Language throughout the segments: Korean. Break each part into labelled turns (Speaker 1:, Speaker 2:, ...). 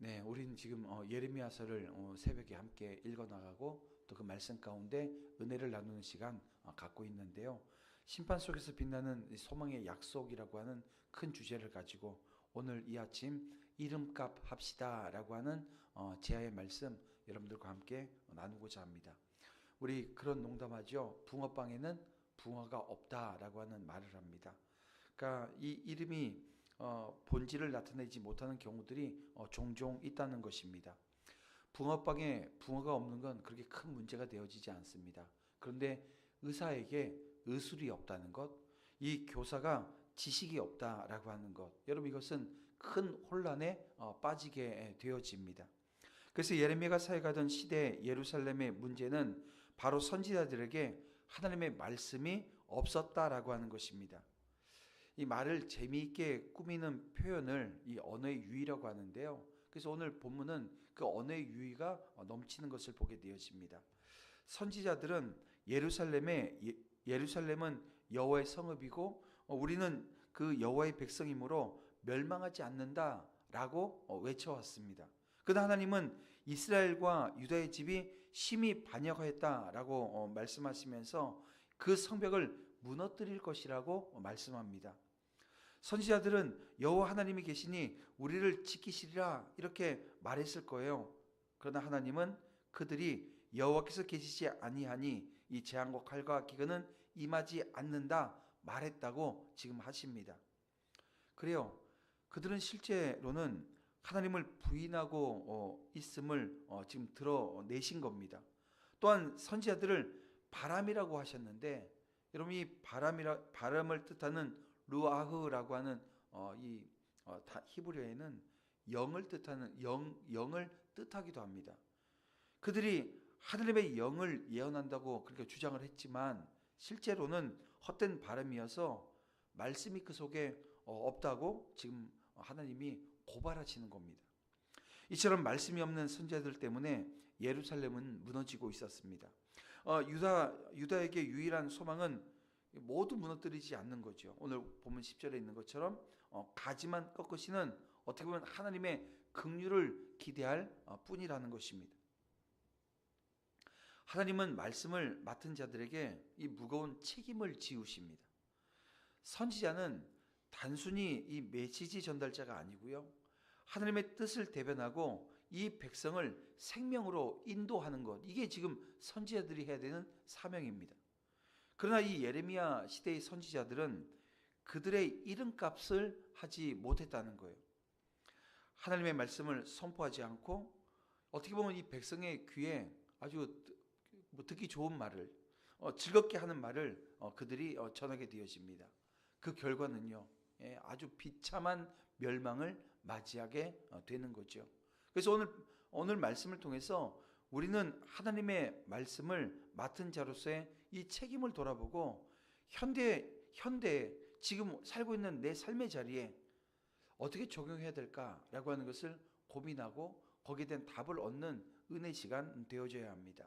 Speaker 1: 네, 우린 지금 예레미야서를 새벽에 함께 읽어나가고 또 그 말씀 가운데 은혜를 나누는 시간 갖고 있는데요. 심판 속에서 빛나는 이 소망의 약속이라고 하는 큰 주제를 가지고 오늘 이 아침 이름값 합시다라고 하는 제아의 말씀 여러분들과 함께 나누고자 합니다. 우리 그런 농담하죠. 붕어빵에는 붕어가 없다라고 하는 말을 합니다. 그러니까 이 이름이 본질을 나타내지 못하는 경우들이 종종 있다는 것입니다. 붕어빵에 붕어가 없는 건 그렇게 큰 문제가 되어지지 않습니다. 그런데 의사에게 의술이 없다는 것, 이 교사가 지식이 없다라고 하는 것, 여러분 이것은 큰 혼란에 빠지게 되어집니다. 그래서 예레미야가 사역하던 시대 예루살렘의 문제는 바로 선지자들에게 하나님의 말씀이 없었다라고 하는 것입니다. 이 말을 재미있게 꾸미는 표현을 이 언어의 유의라고 하는데요. 그래서 오늘 본문은 그 언어의 유의가 넘치는 것을 보게 되어집니다. 선지자들은 예루살렘은 여호와의 성읍이고 우리는 그 여호와의 백성이므로 멸망하지 않는다라고 외쳐왔습니다. 그러나 하나님은 이스라엘과 유다의 집이 심히 반역하였다라고 말씀하시면서 그 성벽을 무너뜨릴 것이라고 말씀합니다. 선지자들은 여호와 하나님이 계시니 우리를 지키시리라 이렇게 말했을 거예요. 그러나 하나님은 그들이 여호와께서 계시지 아니하니 이 재앙과 칼과 기근은 임하지 않는다 말했다고 지금 하십니다. 그래요. 그들은 실제로는 하나님을 부인하고 있음을 지금 드러내신 겁니다. 또한 선지자들을 바람이라고 하셨는데 여러분 이 바람을 뜻하는 루아흐라고 하는 히브리어에는 영을 뜻하는 영을 뜻하기도 합니다. 그들이 하나님의 영을 예언한다고 그렇게 주장을 했지만 실제로는 헛된 바람이어서 말씀이 그 속에 없다고 지금 하나님이 고발하시는 겁니다. 이처럼 말씀이 없는 선지자들 때문에 예루살렘은 무너지고 있었습니다. 유다에게 유일한 소망은 모두 무너뜨리지 않는 거죠. 오늘 보면 10절에 있는 것처럼 가지만 꺾으시는 어떻게 보면 하나님의 긍휼을 기대할 뿐이라는 것입니다. 하나님은 말씀을 맡은 자들에게 이 무거운 책임을 지우십니다. 선지자는 단순히 이 메시지 전달자가 아니고요. 하나님의 뜻을 대변하고 이 백성을 생명으로 인도하는 것, 이게 지금 선지자들이 해야 되는 사명입니다. 그러나 이 예레미야 시대의 선지자들은 그들의 이름값을 하지 못했다는 거예요. 하나님의 말씀을 선포하지 않고 어떻게 보면 이 백성의 귀에 아주 듣기 좋은 말을 즐겁게 하는 말을 그들이 전하게 되어집니다. 그 결과는요, 아주 비참한 멸망을 맞이하게 되는 거죠. 그래서 오늘 말씀을 통해서 우리는 하나님의 말씀을 맡은 자로서의 이 책임을 돌아보고 현대 지금 살고 있는 내 삶의 자리에 어떻게 적용해야 될까라고 하는 것을 고민하고 거기에 대한 답을 얻는 은혜 시간 되어져야 합니다.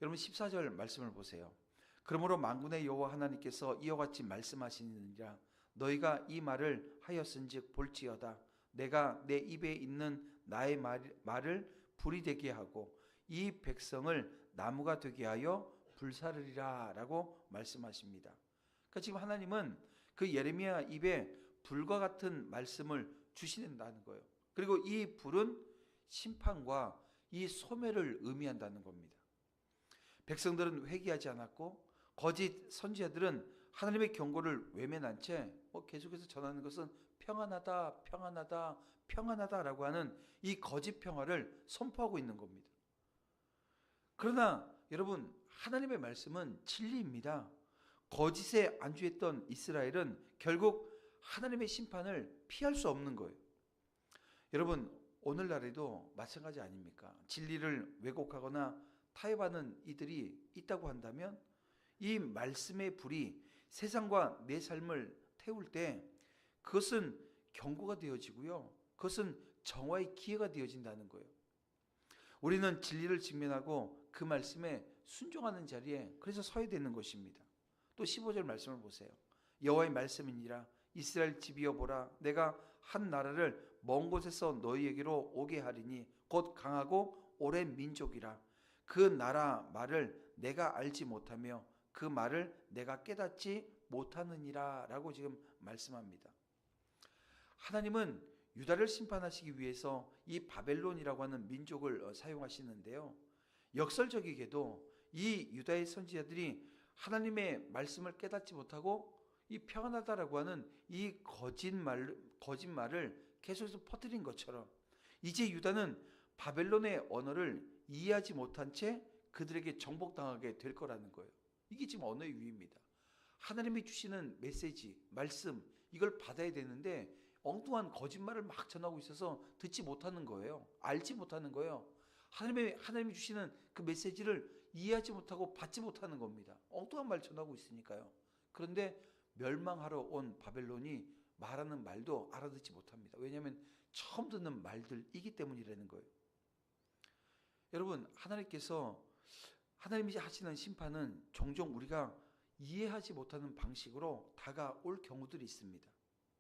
Speaker 1: 여러분 14절 말씀을 보세요. 그러므로 만군의 여호와 하나님께서 이와 같이 말씀하시느니라 너희가 이 말을 하였은즉 볼지어다 내가 내 입에 있는 나의 말을 불이 되게 하고 이 백성을 나무가 되게 하여 불사르리라 라고 말씀하십니다. 그러니까 지금 하나님은 그 예레미야 입에 불과 같은 말씀을 주신다는 거예요. 그리고 이 불은 심판과 이 소멸을 의미한다는 겁니다. 백성들은 회개하지 않았고 거짓 선지자들은 하나님의 경고를 외면한 채 계속해서 전하는 것은 평안하다, 평안하다, 평안하다라고 하는 이 거짓 평화를 선포하고 있는 겁니다. 그러나 여러분 하나님의 말씀은 진리입니다. 거짓에 안주했던 이스라엘은 결국 하나님의 심판을 피할 수 없는 거예요. 여러분 오늘날에도 마찬가지 아닙니까? 진리를 왜곡하거나 타협하는 이들이 있다고 한다면 이 말씀의 불이 세상과 내 삶을 태울 때 그것은 경고가 되어지고요. 그것은 정화의 기회가 되어진다는 거예요. 우리는 진리를 직면하고 그 말씀에 순종하는 자리에 그래서 서야 되는 것입니다. 또 15절 말씀을 보세요. 여호와의 말씀이니라 이스라엘 집이여 보라 내가 한 나라를 먼 곳에서 너희에게로 오게 하리니 곧 강하고 오랜 민족이라. 그 나라 말을 내가 알지 못하며 그 말을 내가 깨닫지 못하느니라 라고 지금 말씀합니다. 하나님은 유다를 심판하시기 위해서 이 바벨론이라고 하는 민족을 사용하시는데요. 역설적이게도 이 유다의 선지자들이 하나님의 말씀을 깨닫지 못하고 이 평안하다라고 하는 이 거짓말을 계속해서 퍼뜨린 것처럼 이제 유다는 바벨론의 언어를 이해하지 못한 채 그들에게 정복당하게 될 거라는 거예요. 이게 지금 언어의 위입니다. 하나님이 주시는 메시지, 말씀 이걸 받아야 되는데 엉뚱한 거짓말을 막 전하고 있어서 듣지 못하는 거예요. 알지 못하는 거예요. 하나님이 주시는 그 메시지를 이해하지 못하고 받지 못하는 겁니다. 엉뚱한 말 전하고 있으니까요. 그런데 멸망하러 온 바벨론이 말하는 말도 알아듣지 못합니다. 왜냐하면 처음 듣는 말들이기 때문이라는 거예요. 여러분, 하나님이 하시는 심판은 종종 우리가 이해하지 못하는 방식으로 다가올 경우들이 있습니다.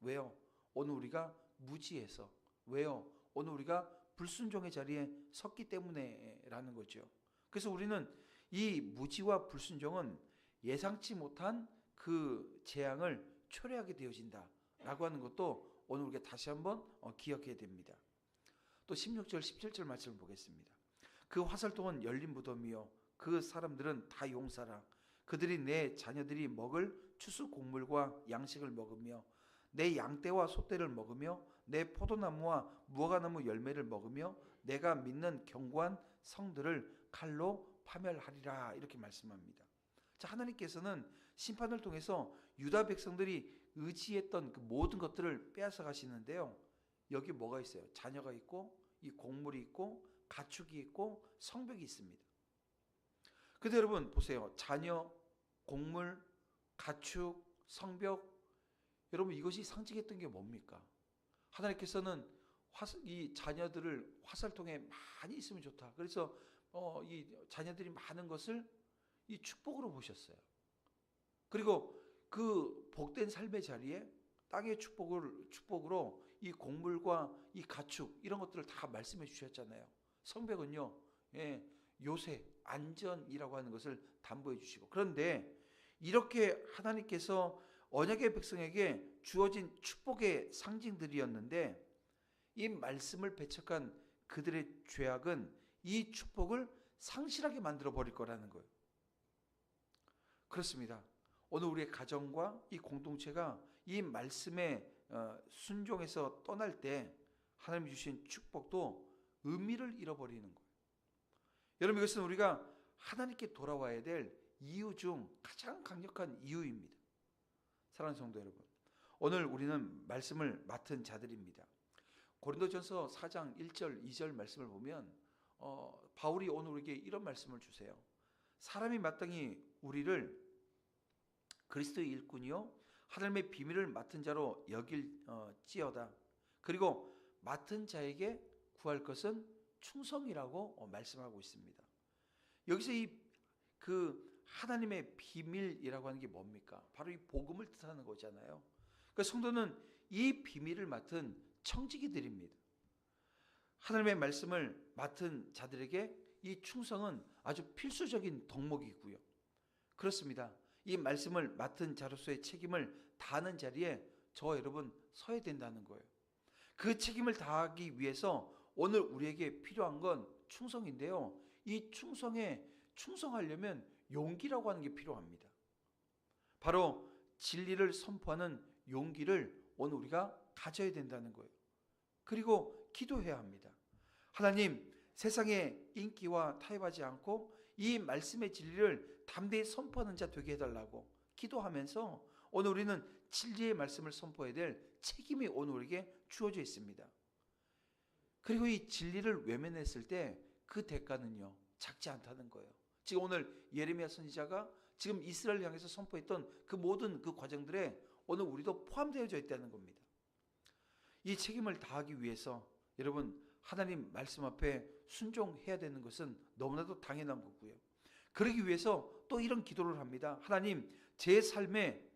Speaker 1: 왜요? 오늘 우리가 무지해서. 왜요? 오늘 우리가 불순종의 자리에 섰기 때문에라는 거죠. 그래서 우리는 이 무지와 불순종은 예상치 못한 그 재앙을 초래하게 되어진다라고 하는 것도 오늘 우리가 다시 한번 기억해야 됩니다. 또 16절 17절 말씀을 보겠습니다. 그 화살통은 열린 무덤이요 그 사람들은 다 용사라. 그들이 내 자녀들이 먹을 추수 곡물과 양식을 먹으며 내 양떼와 소떼를 먹으며 내 포도나무와 무화과나무 열매를 먹으며 내가 믿는 견고한 성들을 칼로 파멸하리라. 이렇게 말씀합니다. 자, 하나님께서는 심판을 통해서 유다 백성들이 의지했던 그 모든 것들을 빼앗아 가시는데요. 여기 뭐가 있어요? 자녀가 있고 이 곡물이 있고 가축이 있고 성벽이 있습니다. 근데 여러분 보세요. 자녀, 곡물, 가축, 성벽, 여러분 이것이 상징했던 게 뭡니까? 하나님께서는 이 자녀들을 화살통에 많이 있으면 좋다. 그래서 이 자녀들이 많은 것을 이 축복으로 보셨어요. 그리고 그 복된 삶의 자리에 땅의 축복으로 이 곡물과 이 가축 이런 것들을 다 말씀해 주셨잖아요. 성벽은요, 요새 안전이라고 하는 것을 담보해 주시고. 그런데 이렇게 하나님께서 언약의 백성에게 주어진 축복의 상징들이었는데 이 말씀을 배척한 그들의 죄악은 이 축복을 상실하게 만들어 버릴 거라는 거예요. 그렇습니다. 오늘 우리의 가정과 이 공동체가 이 말씀에 순종해서 떠날 때 하나님이 주신 축복도 의미를 잃어버리는 거예요. 여러분 이것은 우리가 하나님께 돌아와야 될 이유 중 가장 강력한 이유입니다. 사랑하는 성도 여러분, 오늘 우리는 말씀을 맡은 자들입니다. 고린도전서 4장 1절 2절 말씀을 보면 바울이 오늘 우리에게 이런 말씀을 주세요. 사람이 마땅히 우리를 그리스도의 일꾼이요 하나님의 비밀을 맡은 자로 여길지어다. 그리고 맡은 자에게 구할 것은 충성이라고 말씀하고 있습니다. 여기서 그 하나님의 비밀이라고 하는 게 뭡니까? 바로 이 복음을 뜻하는 거잖아요. 그러니까 성도는 이 비밀을 맡은 청지기들입니다. 하나님의 말씀을 맡은 자들에게 이 충성은 아주 필수적인 덕목이고요. 그렇습니다. 이 말씀을 맡은 자로서의 책임을 다하는 자리에 저와 여러분 서야 된다는 거예요. 그 책임을 다하기 위해서 오늘 우리에게 필요한 건 충성인데요. 이 충성하려면 용기라고 하는 게 필요합니다. 바로 진리를 선포하는 용기를 오늘 우리가 가져야 된다는 거예요. 그리고 기도해야 합니다. 하나님, 세상의 인기와 타협하지 않고 이 말씀의 진리를 담대히 선포하는 자 되게 해달라고 기도하면서 오늘 우리는 진리의 말씀을 선포해야 될 책임이 오늘 우리에게 주어져 있습니다. 그리고 이 진리를 외면했을 때 그 대가는요 작지 않다는 거예요. 지금 오늘 예레미야 선지자가 지금 이스라엘을 향해서 선포했던 그 모든 그 과정들에 오늘 우리도 포함되어져 있다는 겁니다. 이 책임을 다하기 위해서 여러분 하나님 말씀 앞에 순종해야 되는 것은 너무나도 당연한 거고요. 그러기 위해서 또 이런 기도를 합니다. 하나님, 제 삶에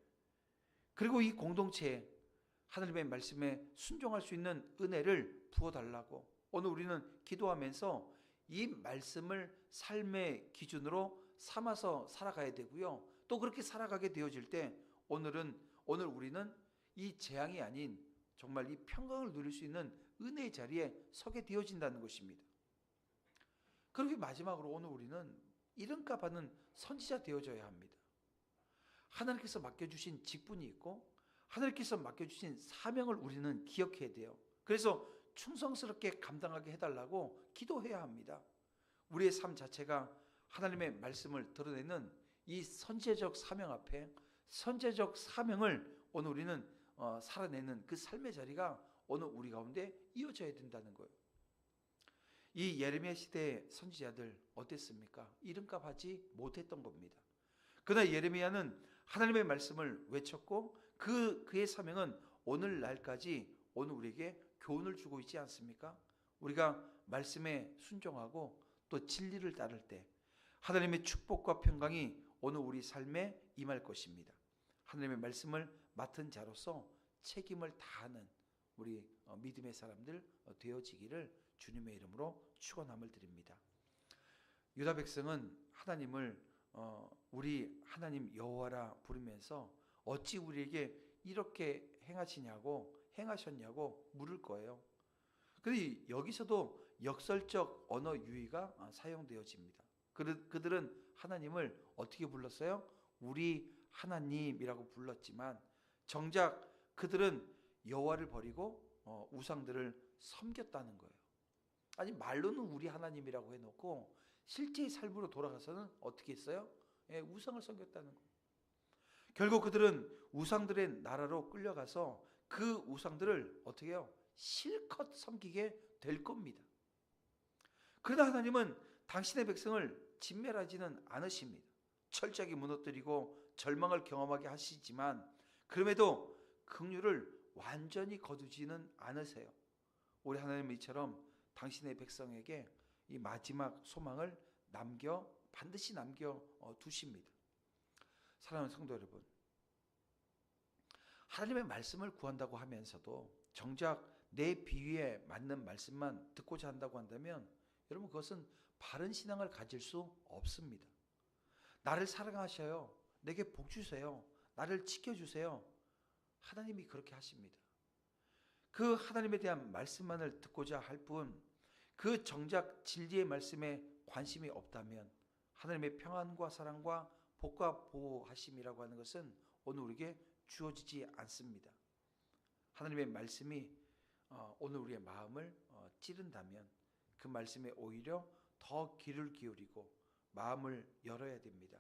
Speaker 1: 그리고 이 공동체에 하나님의 말씀에 순종할 수 있는 은혜를 부어달라고 오늘 우리는 기도하면서 이 말씀을 삶의 기준으로 삼아서 살아가야 되고요. 또 그렇게 살아가게 되어질 때 오늘 우리는 이 재앙이 아닌 정말 이 평강을 누릴 수 있는 은혜의 자리에 서게 되어진다는 것입니다. 그렇게 마지막으로 오늘 우리는 이름값 받는 선지자 되어져야 합니다. 하나님께서 맡겨주신 직분이 있고 하나님께서 맡겨주신 사명을 우리는 기억해야 돼요. 그래서 충성스럽게 감당하게 해달라고 기도해야 합니다. 우리의 삶 자체가 하나님의 말씀을 드러내는 이 선지자적 사명 앞에 선지자적 사명을 오늘 우리는 살아내는 그 삶의 자리가 오늘 우리 가운데 이어져야 된다는 거예요. 이 예레미야 시대의 선지자들 어땠습니까? 이름값 하지 못했던 겁니다. 그러나 예레미야는 하나님의 말씀을 외쳤고 그의 사명은 오늘날까지 오늘 우리에게 교훈을 주고 있지 않습니까? 우리가 말씀에 순종하고 또 진리를 따를 때 하나님의 축복과 평강이 오늘 우리 삶에 임할 것입니다. 하나님의 말씀을 맡은 자로서 책임을 다하는 우리 믿음의 사람들 되어지기를 주님의 이름으로 축원함을 드립니다. 유다 백성은 하나님을 우리 하나님 여호와라 부르면서 어찌 우리에게 이렇게 행하셨냐고 물을 거예요. 그런데 여기서도 역설적 언어 유희가 사용되어집니다. 그들은 하나님을 어떻게 불렀어요? 우리 하나님이라고 불렀지만 정작 그들은 여호와를 버리고 우상들을 섬겼다는 거예요. 아니 말로는 우리 하나님이라고 해놓고 실제의 삶으로 돌아가서는 어떻게 했어요? 우상을 섬겼다는 거예요. 결국 그들은 우상들의 나라로 끌려가서 그 우상들을 어떻게 해요? 실컷 섬기게 될 겁니다. 그러나 하나님은 당신의 백성을 진멸하지는 않으십니다. 철저하게 무너뜨리고 절망을 경험하게 하시지만 그럼에도 긍휼을 완전히 거두지는 않으세요. 우리 하나님은 이처럼 당신의 백성에게 이 마지막 소망을 반드시 남겨 두십니다. 사랑하는 성도 여러분, 하나님의 말씀을 구한다고 하면서도 정작 내 비위에 맞는 말씀만 듣고자 한다고 한다면 여러분 그것은 바른 신앙을 가질 수 없습니다. 나를 사랑하셔요. 내게 복 주세요. 나를 지켜주세요. 하나님이 그렇게 하십니다. 그 하나님에 대한 말씀만을 듣고자 할 뿐 그 정작 진리의 말씀에 관심이 없다면 하나님의 평안과 사랑과 복과 보호하심이라고 하는 것은 오늘 우리에게 주어지지 않습니다. 하나님의 말씀이 오늘 우리의 마음을 찌른다면 그 말씀에 오히려 더 귀를 기울이고 마음을 열어야 됩니다.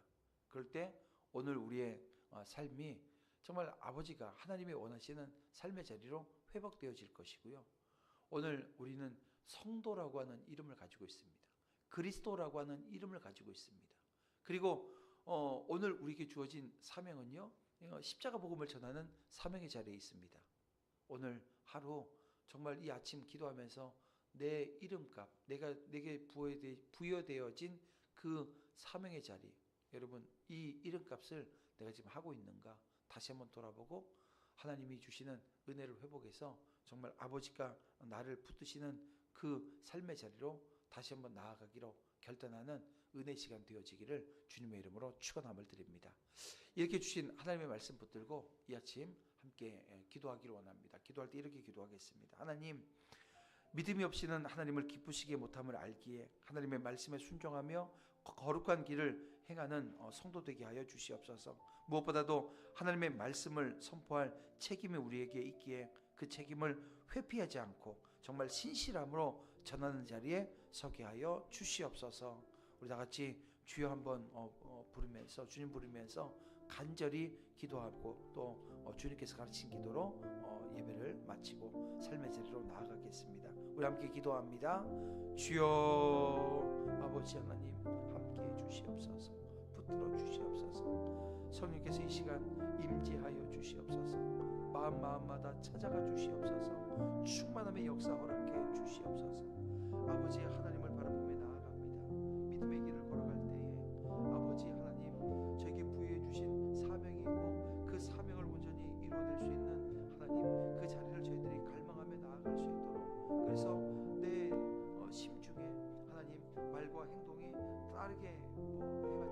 Speaker 1: 그럴 때 오늘 우리의 삶이 정말 아버지가 하나님이 원하시는 삶의 자리로 회복되어질 것이고요. 오늘 우리는 성도라고 하는 이름을 가지고 있습니다. 그리스도라고 하는 이름을 가지고 있습니다. 그리고 오늘 우리에게 주어진 사명은요, 십자가 복음을 전하는 사명의 자리에 있습니다. 오늘 하루 정말 이 아침 기도하면서 내 이름값, 내게 부여되어진 그 사명의 자리, 여러분 이 이름값을 내가 지금 하고 있는가 다시 한번 돌아보고 하나님이 주시는 은혜를 회복해서 정말 아버지가 나를 붙드시는 그 삶의 자리로 다시 한번 나아가기로 결단하는 은혜 시간 되어지기를 주님의 이름으로 축원함을 드립니다. 이렇게 주신 하나님의 말씀 붙들고 이 아침 함께 기도하기를 원합니다. 기도할 때 이렇게 기도하겠습니다. 하나님, 믿음이 없이는 하나님을 기쁘시게 못함을 알기에 하나님의 말씀에 순종하며 거룩한 길을 행하는 성도 되게 하여 주시옵소서. 무엇보다도 하나님의 말씀을 선포할 책임이 우리에게 있기에 그 책임을 회피하지 않고 정말 신실함으로 전하는 자리에 서게 하여 주시옵소서. 우리 다 같이 주여 한번 부르면서 주님 부르면서 간절히 기도하고 또 주님께서 가르친 기도로 예배를 마치고 삶의 자리로 나아가겠습니다. 우리 함께 기도합니다. 주여 아버지 하나님 함께해 주시옵소서. 붙들어 주시옵소서. 성령께서 이 시간 임재하여 주시옵소서. 마음마다 찾아가 주시옵소서. 충만함의 역사 허락해 주시옵소서. 아버지 하나님을 바라보며 나아갑니다. 믿음의 길을 걸어갈 때에 아버지 하나님 저에게 부여해 주신 사명이 있고 그 사명을 온전히 이루어낼 수 있는 하나님 그 빠르게 뭐